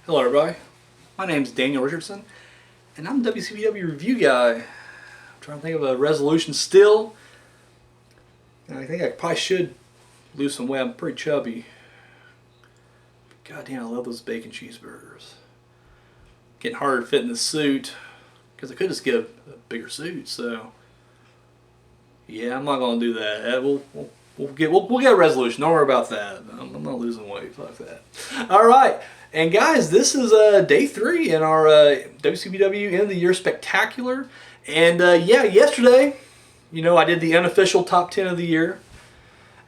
Hello everybody, my name's Daniel Richardson and I'm a WCPW review guy. I'm trying to think of a resolution still. I think I probably should lose some weight. I'm pretty chubby. God damn, I love those bacon cheeseburgers. Getting harder to fit in the suit because I could just get a bigger suit, so yeah, I'm not going to do that. We'll get a resolution. Don't worry about that. I'm not losing weight. Fuck that. All right. And guys, this is day 3 in our WCPW End of the Year Spectacular. And yeah, yesterday, I did the unofficial top 10 of the year.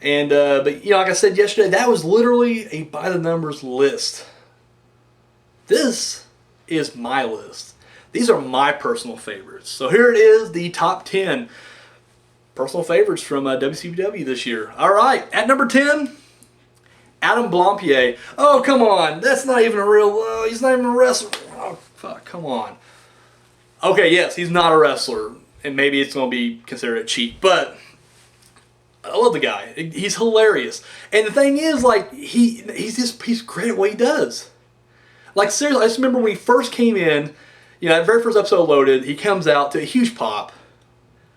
And but like I said yesterday, that was literally a by the numbers list. This is my list. These are my personal favorites. So here it is, the top 10 personal favorites from WCPW this year. All right, at number 10. Adam Blampied. Oh, come on. That's not even a real... he's not even a wrestler. Oh, fuck. Come on. Okay, yes, he's not a wrestler. And maybe it's going to be considered a cheat. But I love the guy. He's hilarious. And the thing is, like, he's great at what he does. Like, seriously, I just remember when he first came in, that very first episode loaded, he comes out to a huge pop.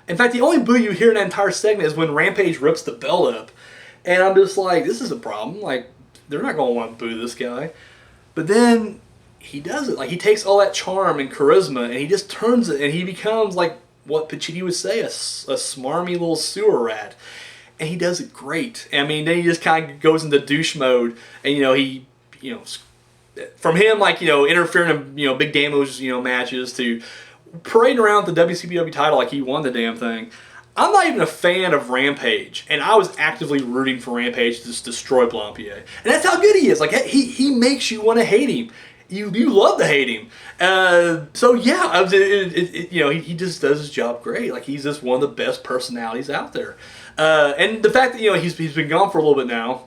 In fact, the only boo you hear in that entire segment is when Rampage rips the belt up. And I'm just like, this is a problem. Like, they're not going to want to boo this guy. But then he does it. Like, he takes all that charm and charisma and he just turns it and he becomes like what Pacitti would say, a smarmy little sewer rat. And he does it great. I mean, then he just kind of goes into douche mode and, he from him, like, interfering in, big damage, matches to parading around with the WCPW title like he won the damn thing. I'm not even a fan of Rampage, and I was actively rooting for Rampage to just destroy Blampied. And that's how good he is. Like, he makes you want to hate him. You love to hate him. So yeah, he just does his job great. Like, he's just one of the best personalities out there. And the fact that he's been gone for a little bit now,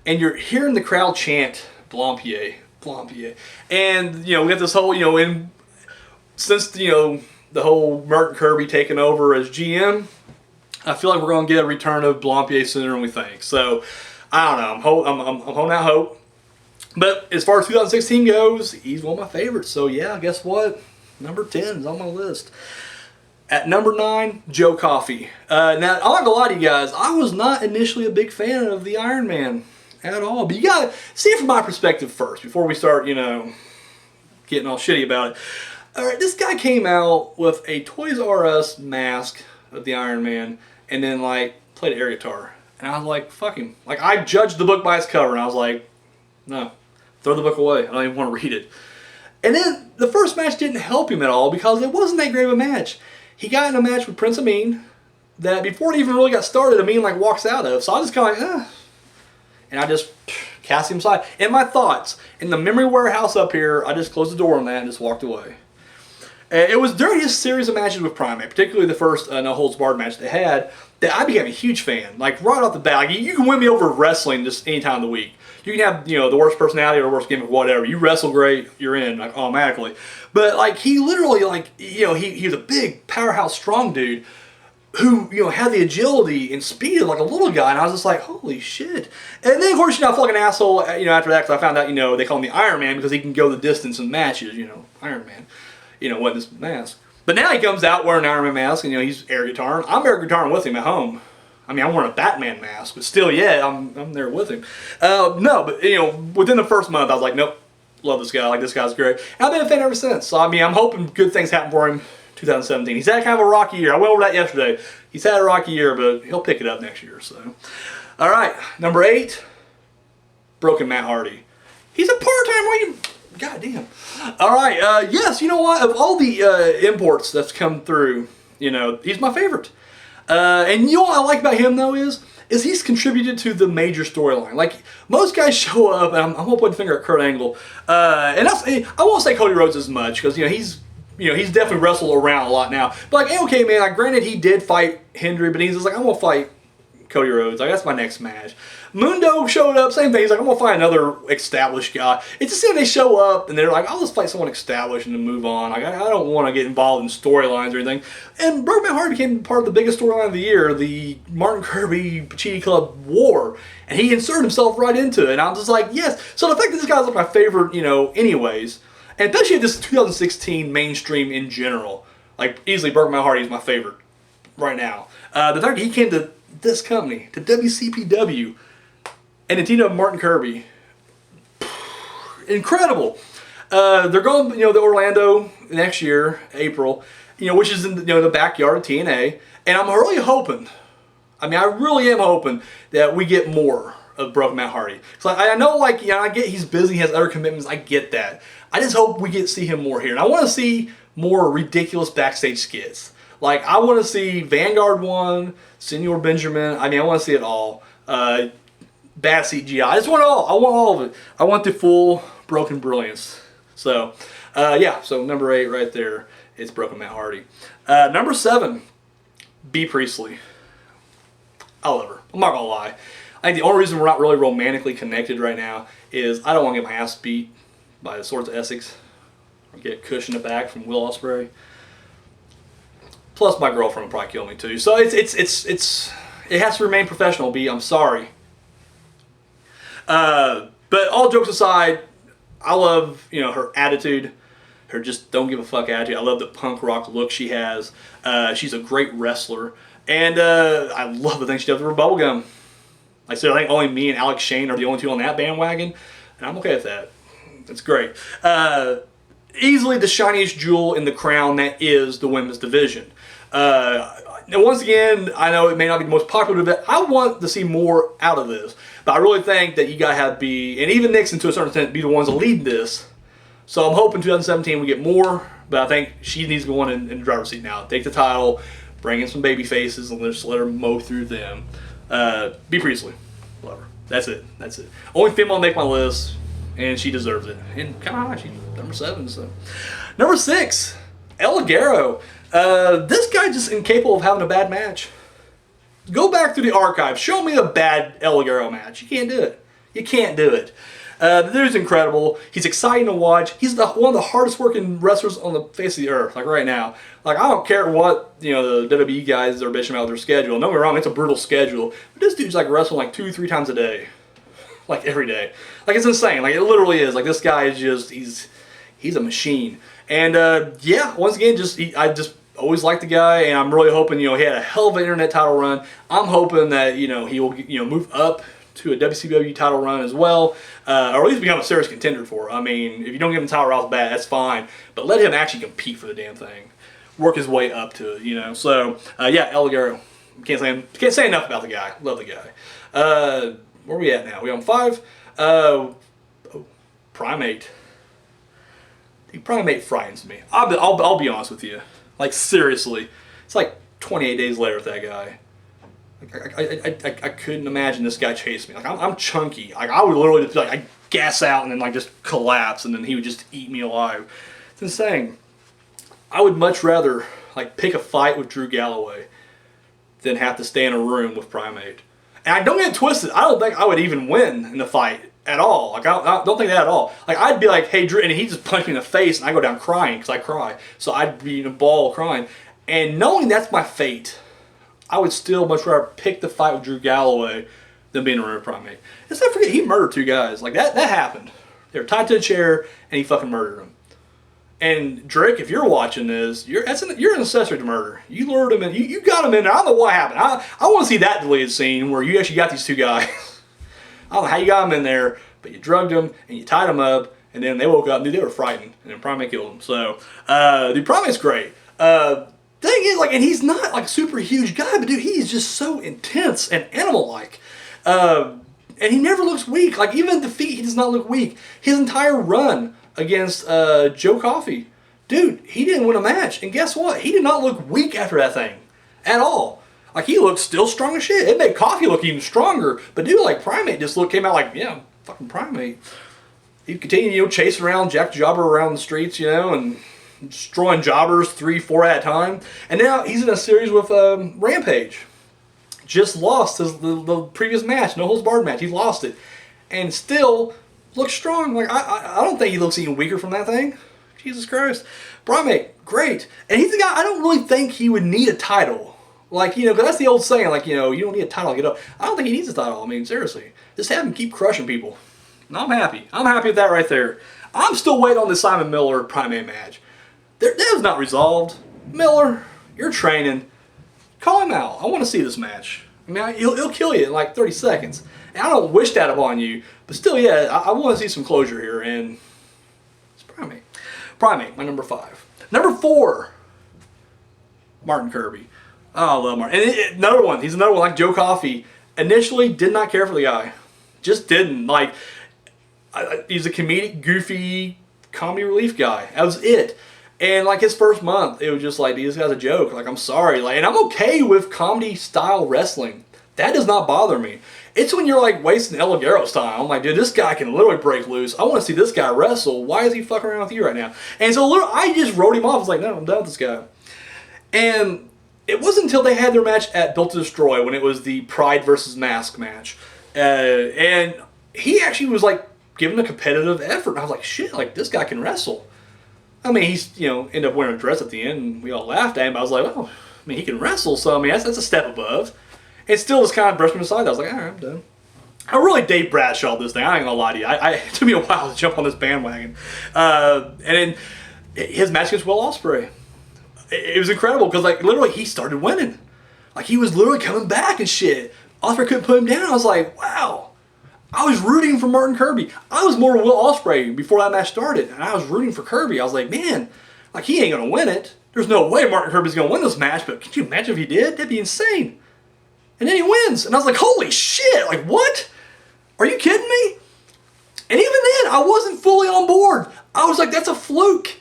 and you're hearing the crowd chant Blampied, Blampied, and we got this whole since the whole Merton Kirby taking over as GM. I feel like we're going to get a return of Blampied sooner than we think. So, I don't know. I'm holding out hope. But as far as 2016 goes, he's one of my favorites. So, yeah, guess what? Number 10 is on my list. At number 9, Joe Coffey. Now, I'm not going to lie to you guys. I was not initially a big fan of the Iron Man at all. But you got to see it from my perspective first before we start, getting all shitty about it. All right, this guy came out with a Toys R Us mask of the Iron Man and then, like, played air guitar. And I was like, fuck him. Like, I judged the book by its cover, and I was like, no, throw the book away. I don't even want to read it. And then the first match didn't help him at all because it wasn't that great of a match. He got in a match with Prince Amin that before it even really got started, Amin, like, walks out of. So I just kind of like, and I just cast him aside. And my thoughts, in the memory warehouse up here, I just closed the door on that and just walked away. It was during his series of matches with Primate, particularly the first No Holds Barred match they had, that I became a huge fan. Like, right off the bat, like, you can win me over wrestling just any time of the week. You can have, the worst personality or the worst gimmick, whatever. You wrestle great, you're in, like, automatically. But, like, he literally, like, he was a big, powerhouse, strong dude who, had the agility and speed of, like, a little guy. And I was just like, holy shit. And then, of course, I felt like an asshole, after that, because I found out, they call him the Iron Man because he can go the distance in matches, Iron Man. Wasn't this mask. But now he comes out wearing an Iron Man mask, and he's air guitaring. I'm air guitaring with him at home. I mean, I'm wearing a Batman mask, but still, yeah, I'm there with him. No, but within the first month, I was like, nope, love this guy. Like, this guy's great. And I've been a fan ever since. So I mean, I'm hoping good things happen for him. 2017. He's had kind of a rocky year. I went over that yesterday. He's had a rocky year, but he'll pick it up next year. So, all right, number 8, Broken Matt Hardy. He's a part-time. God damn. All right, yes, you know what? Of all the imports that's come through, he's my favorite. And what I like about him, though, is he's contributed to the major storyline. Like, most guys show up, and I'm going to point the finger at Kurt Angle. And I won't say Cody Rhodes as much, because, he's definitely wrestled around a lot now. But, like, okay, man, like, granted, he did fight Hendry, but he's just like, I'm going to fight Cody Rhodes. Like, that's my next match. Mundo showed up, same thing. He's like, I'm gonna find another established guy. It's just they show up and they're like, I'll just fight someone established and then move on. Like, I don't want to get involved in storylines or anything. And Broken Matt Hardy became part of the biggest storyline of the year, the Martin Kirby Pacitti Club War, and he inserted himself right into it. And I'm just like, yes. So the fact that this guy's like my favorite, you know, anyways, and especially this 2016 mainstream in general, like easily Broken Matt Hardy is my favorite right now. The fact that he came to this company, to WCPW, and the team of Martin Kirby, incredible. They're going, you know, to Orlando next year, April, you know, which is in, you know, the backyard of TNA, and I'm really hoping. I mean, I really am hoping that we get more of Broken Matt Hardy. So I know, like, you know, I get he's busy, he has other commitments. I get that. I just hope we get to see him more here, and I want to see more ridiculous backstage skits. Like, I want to see Vanguard 1, Senor Benjamin. I mean, I want to see it all. Bad CGI. I just want it all. I want all of it. I want the full Broken Brilliance. So, yeah. So, number 8 right there is Broken Matt Hardy. Number 7, B. Priestley. I love her. I'm not going to lie. I think the only reason we're not really romantically connected right now is I don't want to get my ass beat by the Swords of Essex or get a cushion in the back from Will Ospreay. Plus, my girlfriend will probably kill me too. So it has to remain professional. B. I'm sorry. But all jokes aside, I love, you know, her attitude, her just don't give a fuck attitude. I love the punk rock look she has. She's a great wrestler, and I love the thing she does with her bubblegum. Like I said, I think only me and Alex Shane are the only two on that bandwagon, and I'm okay with that. That's great. Easily the shiniest jewel in the crown that is the women's division. Now, once again, I know it may not be the most popular event. I want to see more out of this. But I really think that you got to have B, and even Nixon to a certain extent, be the ones to lead this. So I'm hoping 2017 we get more, but I think she needs to be one in the driver's seat now. Take the title, bring in some baby faces, and just let her mow through them. B. Priestley. Love her. That's it. That's it. Only female to make my list, and she deserves it. And kind of high. She's number 7. So. Number 6, El Ligero. This guy just incapable of having a bad match. Go back through the archives. Show me a bad El Ligero match. You can't do it. You can't do it. The dude's incredible. He's exciting to watch. He's one of the hardest working wrestlers on the face of the earth, like right now. Like, I don't care what, you know, the WWE guys are bitching about their schedule. Don't get me wrong, it's a brutal schedule. But this dude's like wrestling like 2-3 times a day. Like every day. Like, it's insane. Like, it literally is. Like, this guy is just, he's a machine. And yeah, once again, I just always liked the guy, and I'm really hoping, you know, he had a hell of an internet title run. I'm hoping that, you know, he will, you know, move up to a WCW title run as well, or at least become a serious contender for it. I mean, if you don't give him the title right off the bat, that's fine, but let him actually compete for the damn thing. Work his way up to it, you know. So, yeah, El Ligero. Can't say enough about the guy. Love the guy. Where are we at now? We on 5? Primate. Primate frightens me. I'll be honest with you. Like, seriously. It's like 28 days later with that guy. Like, I couldn't imagine this guy chasing me. Like, I'm chunky. Like, I would literally just, like, I'd gas out and then, like, just collapse, and then he would just eat me alive. It's insane. I would much rather, like, pick a fight with Drew Galloway than have to stay in a room with Primate. And I don't get it twisted. I don't think I would even win in the fight at all. Like, I don't think that at all. Like, I'd be like, hey, Drew, and he'd just punch me in the face, and I go down crying, because I cry. So I'd be in a ball crying. And knowing that's my fate, I would still much rather pick the fight with Drew Galloway than being in a room with Primate. Let's not forget, he murdered 2 guys. Like, that happened. They were tied to a chair, and he fucking murdered them. And Drake, if you're watching this, you're an accessory to murder. You lured him in. You got him in there. I don't know what happened. I want to see that deleted scene where you actually got these 2 guys. I don't know how you got them in there, but you drugged them and you tied them up, and then they woke up and knew they were frightened, and then Primate killed them. So, the Primate's great. Thing is, like, and he's not like a super huge guy, but dude, he's just so intense and animal-like. And he never looks weak. Like, even in defeat, he does not look weak. His entire run against Joe Coffey, dude, he didn't win a match. And guess what? He did not look weak after that thing at all. Like, he looked still strong as shit. It made Coffey look even stronger. But dude, like, Primate just came out like, yeah, fucking Primate. He continued, you know, chasing around, Jack Jobber around the streets, you know, and destroying jobbers 3-4 at a time. And now he's in a series with Rampage. just lost the previous match, no holds barred match. He lost it, and still looks strong. Like I don't think he looks even weaker from that thing. Jesus Christ, Primate, great, and he's the guy. I don't really think he would need a title. Like, you know, because that's the old saying, like, you know, you don't need a title to get up. I don't think he needs a title. I mean, seriously, just have him keep crushing people. And I'm happy. I'm happy with that right there. I'm still waiting on the Simon Miller Primate match. That was not resolved. Miller, you're training. Call him out. I want to see this match. I mean, he'll kill you in like 30 seconds. And I don't wish that upon you, but still, yeah, I want to see some closure here. And it's Primate. Primate, my number 5. Number 4, Martin Kirby. Oh, I love Martin. And another one. He's another one like Joe Coffey. Initially, did not care for the guy. Just didn't. Like, he's a comedic, goofy, comedy relief guy. That was it. And like his first month, it was just like, this guy's a joke. Like, I'm sorry. Like, and I'm okay with comedy style wrestling. That does not bother me. It's when you're like wasting El Ligero's time. I'm like, dude, this guy can literally break loose. I want to see this guy wrestle. Why is he fucking around with you right now? And so I just wrote him off. I was like, no, I'm done with this guy. And it wasn't until they had their match at Built to Destroy when it was the Pride versus Mask match. And he actually was like giving a competitive effort. And I was like, shit, like this guy can wrestle. I mean, he's, you know, ended up wearing a dress at the end and we all laughed at him. But I was like, oh, I mean, he can wrestle. So, I mean, that's a step above. It still just kind of brushed me aside. I was like, all right, I'm done. I really Dave Bradshaw this thing. I ain't gonna lie to you. It took me a while to jump on this bandwagon. And then his match against Will Ospreay. It was incredible because, like, literally he started winning. Like, he was literally coming back and shit. Ospreay couldn't put him down. I was like, wow. I was rooting for Martin Kirby. I was more Will Ospreay before that match started, and I was rooting for Kirby. I was like, man, like, he ain't gonna win it. There's no way Martin Kirby's gonna win this match, but could you imagine if he did? That'd be insane. And then he wins. And I was like, holy shit, like, what? Are you kidding me? And even then, I wasn't fully on board. I was like, that's a fluke.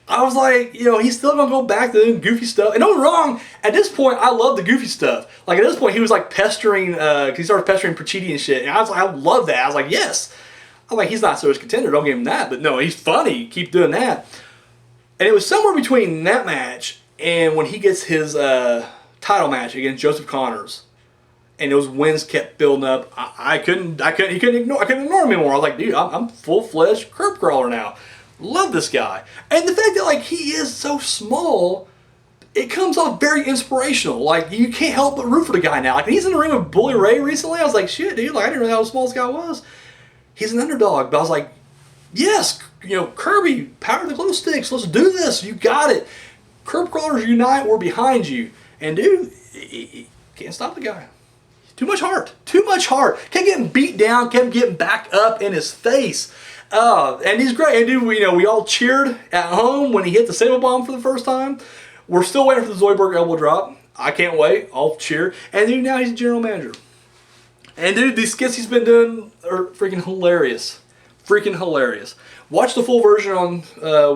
I was like, you know, he's still going to go back to doing goofy stuff. And don't get me wrong, at this point, I love the goofy stuff. Like, at this point, he was like pestering, because he started pestering Pacitti and shit. And I was like, I love that. I was like, yes. I'm like, he's not serious contender, don't give him that. But no, he's funny. Keep doing that. And it was somewhere between that match and when he gets his title match against Joseph Connors. And those wins kept building up. I couldn't ignore him anymore. I was like, dude, I'm full-fledged curb crawler now. Love this guy. And the fact that, like, he is so small, it comes off very inspirational. Like, you can't help but root for the guy now. Like, when he's in the ring with Bully Ray recently, I was like, shit, dude, like, I didn't know how small this guy was. He's an underdog. But I was like, yes, you know, Kirby, power to the glow sticks. Let's do this. You got it. Curb crawlers unite. We're behind you. And, dude, he can't stop the guy. Too much heart. Too much heart. Kept getting beat down. Kept getting back up in his face. And he's great. And dude, we all cheered at home when he hit the Sable Bomb for the first time. We're still waiting for the Zoidberg elbow drop. I can't wait. I'll cheer. And dude, now he's a general manager. And dude, these skits he's been doing are freaking hilarious. Freaking hilarious. Watch the full version on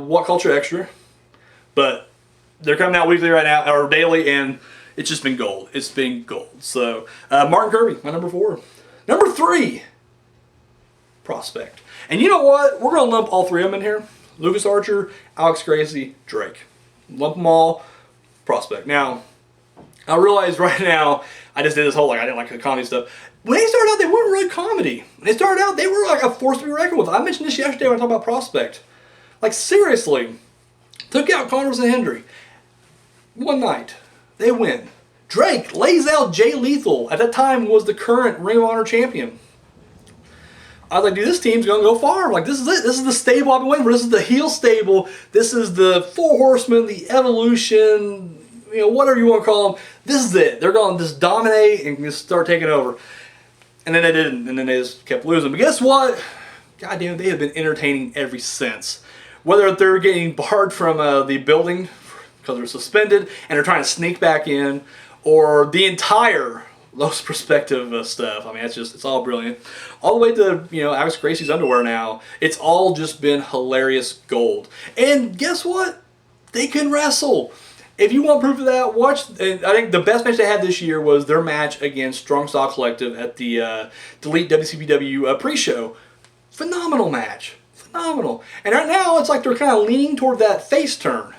What Culture Extra. But they're coming out weekly right now, or daily, and it's just been gold. It's been gold. So, Martin Kirby, my number 4. Number 3, Prospect. And you know what? We're going to lump all 3 of them in here. Lucas Archer, Alex Gracie, Drake. Lump them all, Prospect. Now, I realize right now, I just did this whole, like, I didn't like the comedy stuff. When they started out, they weren't really comedy. When they started out, they were like a force to be reckoned with. I mentioned this yesterday when I talked about Prospect. Like, seriously. Took out Connors and Hendry. One night. They win. Drake lays out Jay Lethal. At that time was the current Ring of Honor champion. I was like, dude, this team's going to go far. Like, this is it. This is the stable I've been waiting for. This is the heel stable. This is the Four Horsemen, the Evolution, you know, whatever you want to call them. This is it. They're going to just dominate and just start taking over. And then they didn't. And then they just kept losing. But guess what? Goddamn, they have been entertaining ever since. Whether they're getting barred from the building because they're suspended and they're trying to sneak back in, or the entire Los Perspective stuff. I mean, it's all brilliant. All the way to, you know, Alex Gracie's underwear now. It's all just been hilarious gold. And guess what? They can wrestle. If you want proof of that, watch. And I think the best match they had this year was their match against Strong Style Collective at the Delete WCPW pre-show. Phenomenal match. Phenomenal. And right now, it's like they're kind of leaning toward that face turn.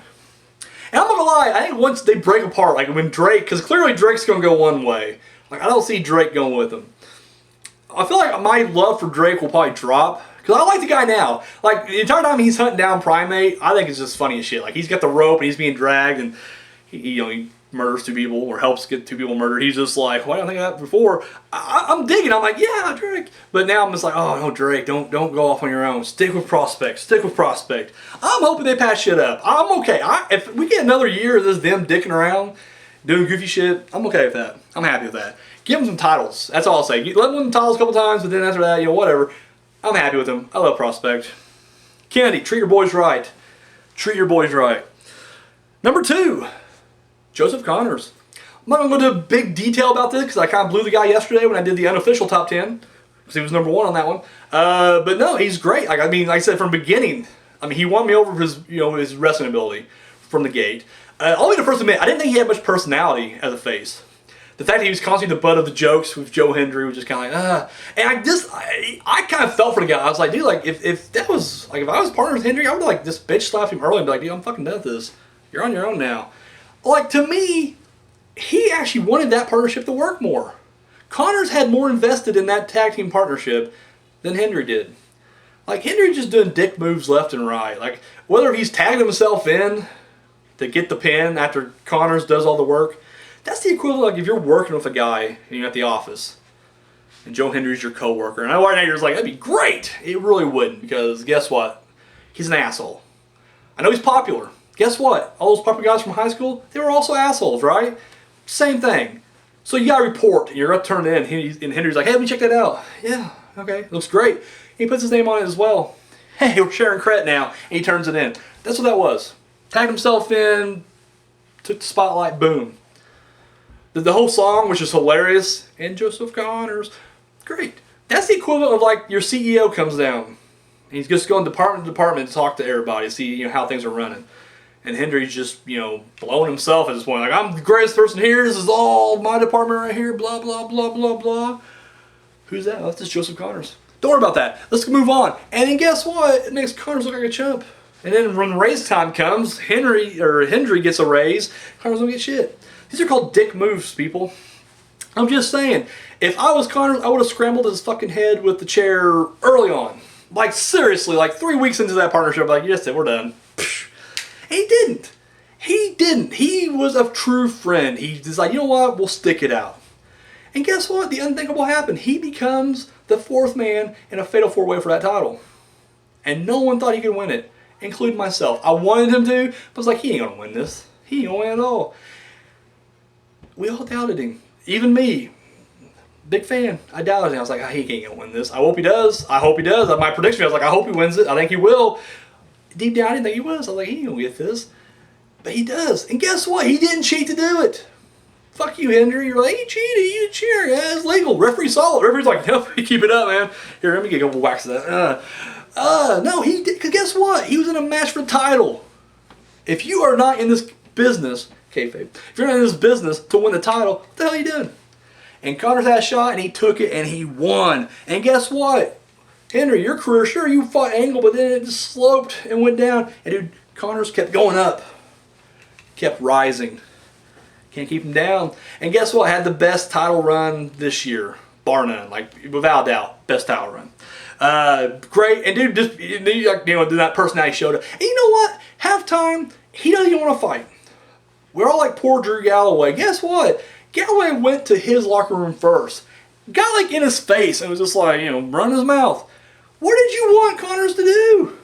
And I'm not gonna lie, I think once they break apart, like when Drake, because clearly Drake's gonna go one way. Like, I don't see Drake going with him. I feel like my love for Drake will probably drop. Because I like the guy now. Like, the entire time he's hunting down Primate, I think it's just funny as shit. Like, he's got the rope and he's being dragged and he murders 2 people or helps get 2 people murdered. He's just like, why didn't I think of that before? I'm digging. I'm like, yeah, Drake. But now I'm just like, oh, no, Drake, don't go off on your own. Stick with Prospect. Stick with Prospect. I'm hoping they patch shit up. I'm okay. If we get another year of this them dicking around, doing goofy shit, I'm okay with that. I'm happy with that. Give them some titles. That's all I'll say. Let them win the titles a couple times, but then after that, whatever. I'm happy with them. I love Prospect. Kennedy, treat your boys right. Treat your boys right. Number 2, Joseph Connors. I'm not going to go into big detail about this because I kind of blew the guy yesterday when I did the unofficial top 10 because he was number 1 on that one. But no, he's great. Like I said from the beginning, he won me over his his wrestling ability from the gate. I'll be the first to admit, I didn't think he had much personality as a face. The fact that he was constantly the butt of the jokes with Joe Hendry was just kind of like, And I kind of felt for the guy. I was like, dude, like, if that was, like, if I was partnered with Hendry, I would, like, just bitch slap him early and be like, dude, I'm fucking done with this. You're on your own now. Like, to me, he actually wanted that partnership to work more. Connors had more invested in that tag team partnership than Hendry did. Like, Hendry just doing dick moves left and right. Like, whether he's tagging himself in to get the pin after Connors does all the work, that's the equivalent, like, if you're working with a guy and you're at the office and Joe Hendry's your coworker, and I right now you're just like, that'd be great. It really wouldn't, because guess what? He's an asshole. I know he's popular. Guess what? All those popular guys from high school, they were also assholes, right? Same thing. So you gotta report, and you're up turned in, and Hendry's like, hey, let me check that out. Yeah, okay, looks great. And he puts his name on it as well. Hey, we're sharing credit now, and he turns it in. That's what that was. Tagged himself in, took the spotlight, boom. The whole song, which is hilarious, and Joseph Connors, great. That's the equivalent of, like, your CEO comes down. And he's just going department to department to talk to everybody, see how things are running. And Hendry's just, blowing himself at this point. Like, I'm the greatest person here. This is all my department right here. Blah, blah, blah, blah, blah. Who's that? Oh, that's just Joseph Connors. Don't worry about that. Let's move on. And then guess what? It makes Connors look like a chump. And then when raise time comes, Hendry gets a raise. Connors don't get shit. These are called dick moves, people. I'm just saying, if I was Connors, I would have scrambled his fucking head with the chair early on. Like, seriously, like 3 weeks into that partnership, like, yes, we're done. He didn't. He didn't. He was a true friend. He was like, you know what, we'll stick it out. And guess what? The unthinkable happened. He becomes the 4th man in a fatal 4-way for that title. And no one thought he could win it, including myself. I wanted him to, but I was like, he ain't going to win this. He ain't going to win at all. We all doubted him. Even me. Big fan. I doubted him. I was like, he ain't going to win this. I hope he does. I hope he does. My prediction, I was like, I hope he wins it. I think he will. Deep down, I didn't think he was. I was like, he ain't going to get this. But he does. And guess what? He didn't cheat to do it. Fuck you, Hendry. You're like, he cheated. You cheer. Yeah, it's legal. Referee saw it. Referee's like, no, keep it up, man. Here, let me get a couple whacks of that. No, he did. Because guess what? He was in a match for the title. If you are not in this business, kayfabe, if you're not in this business to win the title, what the hell are you doing? And Connors had a shot, and he took it, and he won. And guess what? Hendry, your career, sure, you fought Angle, but then it just sloped and went down. And dude, Connors kept going up. Kept rising. Can't keep him down. And guess what? Had the best title run this year. Bar none. Like, without doubt, best title run. Great. And dude, just, that personality showed up. And you know what? Halftime, he doesn't even want to fight. We're all like poor Drew Galloway. Guess what? Galloway went to his locker room first. Got like in his face and was just like, run his mouth. What did you want Connors to do?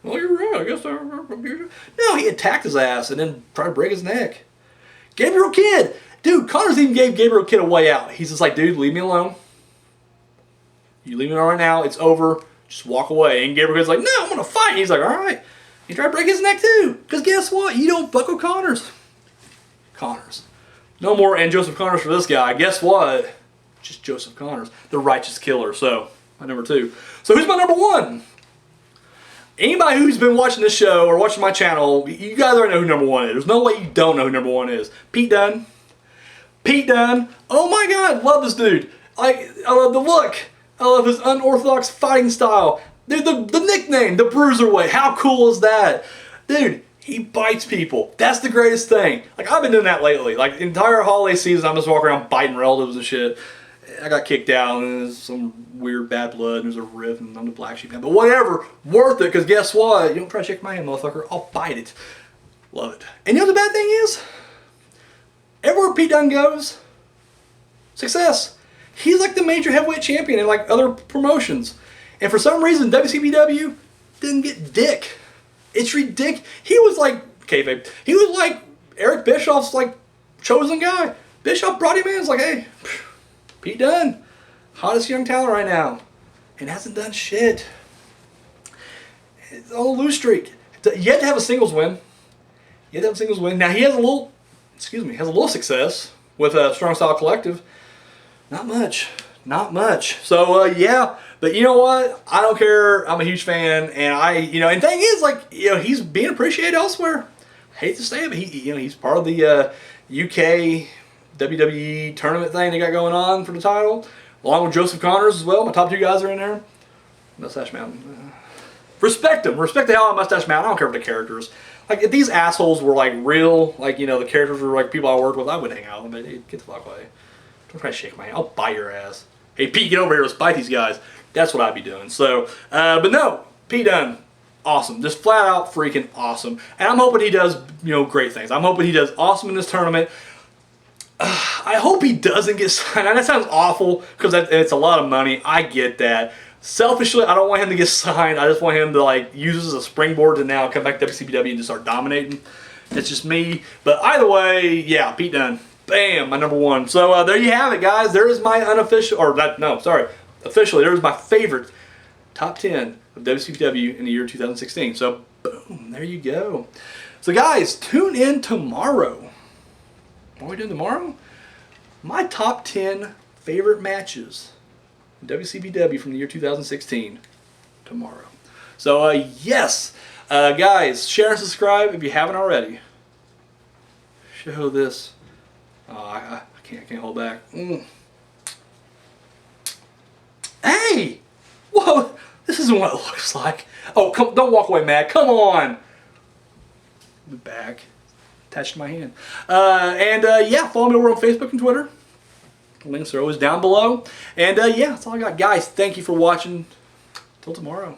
Well, you're right. I guess no, he attacked his ass and then tried to break his neck. Gabriel Kidd. Dude, Connors even gave Gabriel Kidd a way out. He's just like, dude, leave me alone. You leave me alone right now. It's over. Just walk away. And Gabriel Kidd's like, no, I'm going to fight. He's like, all right. He tried to break his neck too. Because guess what? You don't fuck with Connors. Connors. No more and Joseph Connors for this guy. Guess what? Just Joseph Connors. The righteous killer. So, my number 2. So, who's my number 1? Anybody who's been watching this show or watching my channel, you guys already know who number 1 is. There's no way you don't know who number 1 is. Pete Dunn. Pete Dunn. Oh my God, love this dude. I love the look. I love his unorthodox fighting style. Dude, the nickname, the Bruiserweight. How cool is that? Dude, He bites people. That's the greatest thing. Like, I've been doing that lately. Like, the entire holiday season, I'm just walking around biting relatives and shit. I got kicked out, and there's some weird bad blood, and there's a rift, and I'm the black sheep now. But whatever, worth it, because guess what? You don't try to shake my hand, motherfucker. I'll bite it. Love it. And you know what the bad thing is? Everywhere Pete Dunn goes, success. He's like the major heavyweight champion in like other promotions. And for some reason, WCPW didn't get dick. It's ridiculous. He was like, kayfabe, he was like Eric Bischoff's like chosen guy. Bischoff brought him in. It's like, hey, Pete Dunn, hottest young talent right now, and hasn't done shit. It's on a lose streak. Yet to have a singles win. Now he has a little, has a little success with a Strong Style Collective. Not much. So yeah, but you know what? I don't care. I'm a huge fan, and and thing is, like, he's being appreciated elsewhere. Hate to say it, but he's part of the UK WWE tournament thing they got going on for the title, along with Joseph Connors as well. My top 2 guys are in there. Mustache Mountain. Respect them. Respect the hell out of Mustache Mountain. I don't care what the characters. Like, if these assholes were like real, like, the characters were like people I worked with, I wouldn't hang out with them. But hey, get the fuck away. Don't try to shake my hand. I'll bite your ass. Hey, Pete, get over here. Let's bite these guys. That's what I'd be doing. So, but no, Pete Dunn, awesome. Just flat out freaking awesome. And I'm hoping he does, great things. I'm hoping he does awesome in this tournament. I hope he doesn't get signed. Now, that sounds awful because it's a lot of money. I get that. Selfishly, I don't want him to get signed. I just want him to like use this as a springboard to now come back to WCPW and just start dominating. It's just me. But either way, yeah, Pete Dunn. Bam, my number 1. So there you have it, guys. There is my unofficial, officially, there is my favorite top 10 of WCPW in the year 2016. So boom, there you go. So guys, tune in tomorrow. What are we doing tomorrow? My top 10 favorite matches in WCPW from the year 2016 tomorrow. So yes, guys, share and subscribe if you haven't already. Show this. Oh, I can't hold back. Hey! Whoa! This isn't what it looks like. Oh, don't walk away, Matt. Come on! Be back. Attached to my hand. Yeah, follow me over on Facebook and Twitter. Links are always down below. And yeah, that's all I got. Guys, thank you for watching. Till tomorrow.